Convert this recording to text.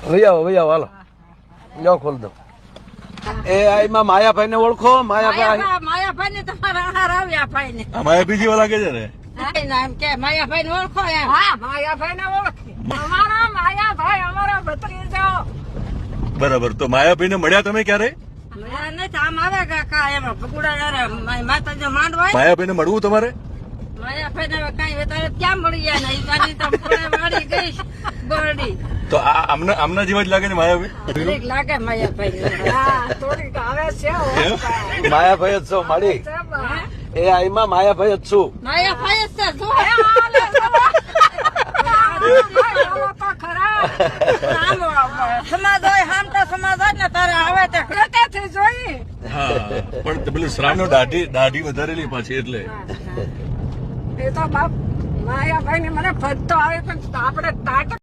લઈ આવો હાલો જાઓ ખોલ દો એ એમાં માયાભાઈ ને ઓળખો માયાભાઈ ને તમારા હાર આવ્યા ભાઈ ને માયાભાઈ જેવા લાગે છે ને એમ કે માયાભાઈ ને ઓળખો એમ હા માયાભાઈ ને ઓળખી અમારા માયાભાઈ અમારા ભત્રીજો બરાબર તો માયાભાઈ ને મળ્યા તમે ક્યારે નથી આમ આવે કાકા એમાં પકુડા માતાજી માંડવા માયાભાઈ ને મળવું તમારે માયાભાઈ ને કઈ વધારે ક્યાં મળી જાય ને વાળી ગઈ ગોરડી તો આમના જેવા જ લાગે ને માયાભાઈ લાગે માયાભાઈ હા થોડીક આવે છે માયાભાઈ જ છો માડી એ આઈમાં માયાભાઈ જ છું માયાભાઈ જ છે શું સમાજ હોય હામટા સમાજ હોય ને તારે આવે તે ઘટેથી જોઈ હા પણ પેલું શ્રાવણ દાઢી વધારેલી પાછી એટલે એ તો બાપ માયાભાઈ ને મને ભજતો આવે પણ આપણે તાટ